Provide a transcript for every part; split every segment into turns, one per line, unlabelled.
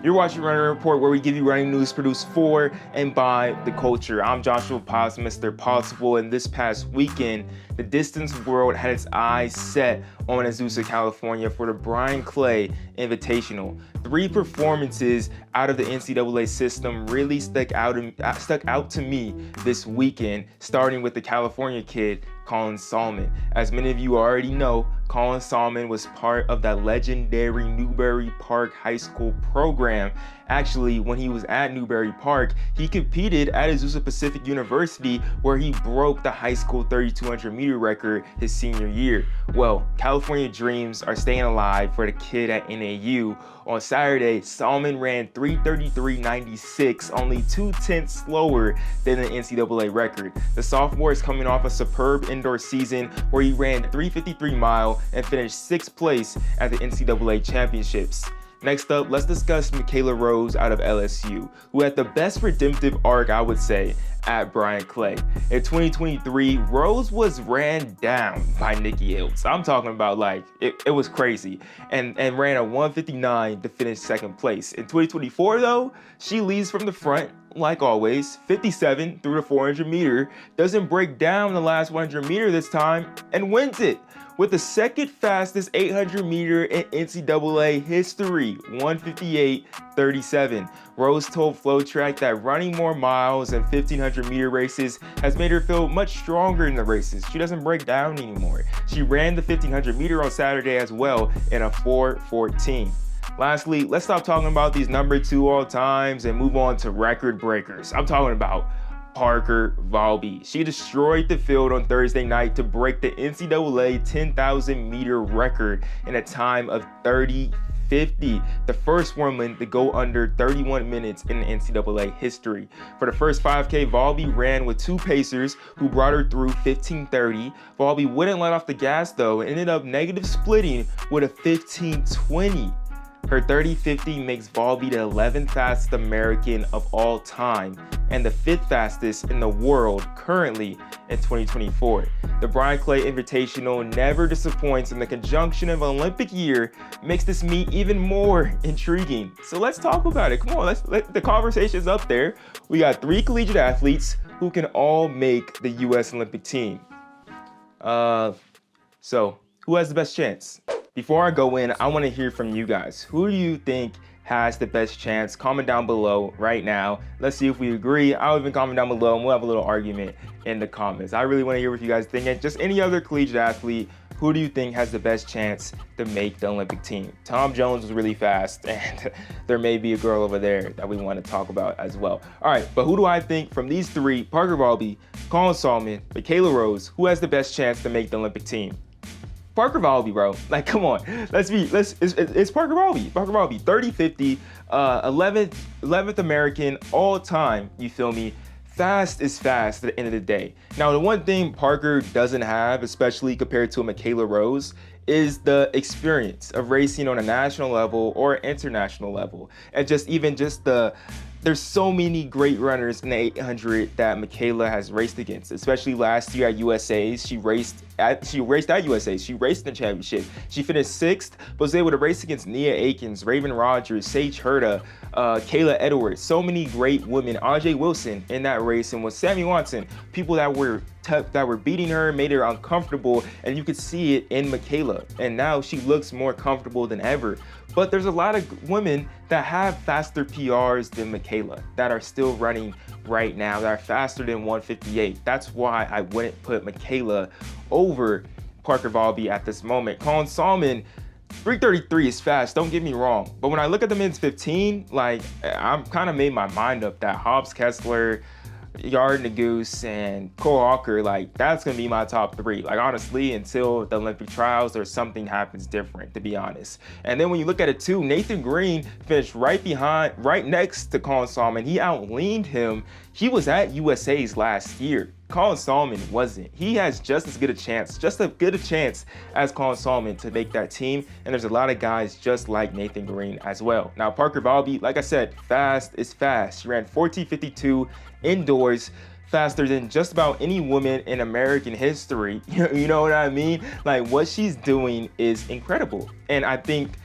You're watching Running Report, where we give you running news produced for and by the culture. I'm Joshua Potts, Mr. Possible, and this past weekend, the distance world had its eyes set on Azusa, California for the Bryan Clay Invitational. 3 performances out of the NCAA system really stuck out to me this weekend, starting with the California kid, Colin Sahlman. As many of you already know, Colin Sahlman was part of that legendary Newbury Park High School program. Actually, when he was at Newbury Park, he competed at Azusa Pacific University, where he broke the high school 3,200 meter record his senior year. Well, California dreams are staying alive for the kid at NAU. On Saturday, Sahlman ran 3:33.96, only 2/10 slower than the NCAA record. The sophomore is coming off a superb indoor season where he ran 3:53 mile and finished 6th place at the NCAA championships. Next up, let's discuss Michaela Rose out of LSU, who had the best redemptive arc, I would say, at Bryan Clay. In 2023, Rose was ran down by Nikki Hiltz. I'm talking about it was crazy, and ran a 1:59 to finish 2nd place. In 2024 though, she leads from the front, like always, 57 through the 400 meter, doesn't break down the last 100 meter this time, and wins it with the 2nd fastest 800 meter in NCAA history, 1:58.37. Rose told FloTrack that running more miles and 1,500 meter races has made her feel much stronger in the races. She doesn't break down anymore. She ran the 1,500 meter on Saturday as well in a 4:14. Lastly, let's stop talking about these number 2 all times and move on to record breakers. I'm talking about Parker Valby. She destroyed the field on Thursday night to break the NCAA 10,000 meter record in a time of 30:50, the first woman to go under 31 minutes in NCAA history. For the first 5K, Valby ran with 2 pacers who brought her through 15:30. Valby wouldn't let off the gas though, and ended up negative splitting with a 15:20. Her 30:50 makes Valby the 11th fastest American of all time and the 5th fastest in the world currently in 2024. The Bryan Clay Invitational never disappoints, and the conjunction of Olympic year makes this meet even more intriguing. So let's talk about it. Come on, the conversation's up there. We got 3 collegiate athletes who can all make the U.S. Olympic team. So who has the best chance? Before I go in, I want to hear from you guys. Who do you think has the best chance? Comment down below right now. Let's see if we agree. I'll even comment down below and we'll have a little argument in the comments. I really want to hear what you guys think. And just any other collegiate athlete, who do you think has the best chance to make the Olympic team? Tom Jones was really fast, and there may be a girl over there that we want to talk about as well. All right, but who do I think from these 3, Parker Valby, Colin Sahlman, Michaela Rose, who has the best chance to make the Olympic team? Parker Valby, bro. Like, come on. It's Parker Valby. Parker Valby, 30:50, 11th American all time, you feel me? Fast is fast at the end of the day. Now, the one thing Parker doesn't have, especially compared to a Michaela Rose, is the experience of racing on a national level or international level. And there's so many great runners in the 800 that Michaela has raced against, especially last year at USA's. She raced at USA's. She raced in the championship. She finished 6th, but was able to race against Nia Akins, Raven Rogers, Sage Herta, Kayla Edwards, so many great women, AJ Wilson in that race, and with Sammy Watson, people that were beating her, made her uncomfortable, and you could see it in Michaela. And now she looks more comfortable than ever. But there's a lot of women that have faster PRs than Michaela that are still running right now, that are faster than 1:58. That's why I wouldn't put Michaela over Parker Valby at this moment. Colin Sahlman, 3:33 is fast, don't get me wrong. But when I look at the men's 15, I've kind of made my mind up that Hobbs Kessler, Yard Nagoose, and Cole Hawker, that's gonna be my top 3. Honestly, until the Olympic trials or something happens different, to be honest. And then when you look at it too, Nathan Green finished right next to Colin Sahlman. He outleaned him. He was at USA's last year. Colin Sahlman wasn't. He has just as good a chance as Colin Sahlman to make that team. And there's a lot of guys just like Nathan Green as well. Now, Parker Valby, like I said, fast is fast. She ran 14:52 indoors, faster than just about any woman in American history. You know what I mean? What she's doing is incredible. And I think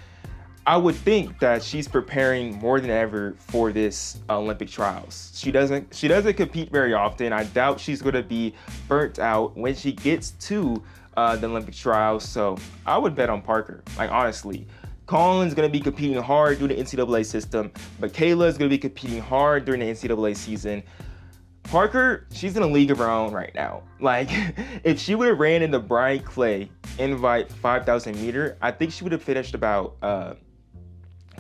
I would think that she's preparing more than ever for this Olympic trials. She doesn't compete very often. I doubt she's going to be burnt out when she gets to the Olympic trials. So I would bet on Parker. Like, honestly, Colin's going to be competing hard through the NCAA system. Michaela is going to be competing hard during the NCAA season. Parker, she's in a league of her own right now. Like, if she would have ran in the Bryan Clay Invite 5,000 meter, I think she would have finished about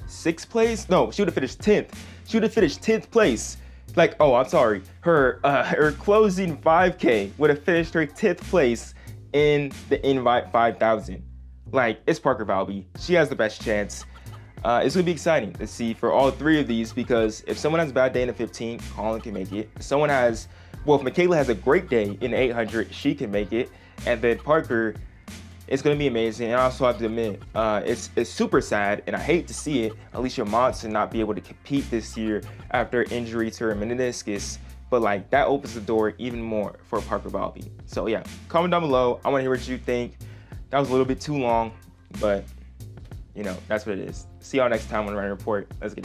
6th place. No, she would have finished 10th. She would have finished 10th place. Like, oh, I'm sorry. Her closing 5K would have finished her 10th place in the Invite 5,000. Like, it's Parker Valby. She has the best chance. It's gonna be exciting to see for all three of these, because if someone has a bad day in the 15, Colin can make it. If someone has, well, if Michaela has a great day in the 800, she can make it. And then Parker, it's gonna be amazing. And I also have to admit, it's super sad, and I hate to see it. Alicia Monson not be able to compete this year after injury to her meniscus. But like, that opens the door even more for Parker Valby. So yeah, comment down below. I wanna hear what you think. That was a little bit too long, but you know, that's what it is. See y'all next time on Running Report. Let's get it.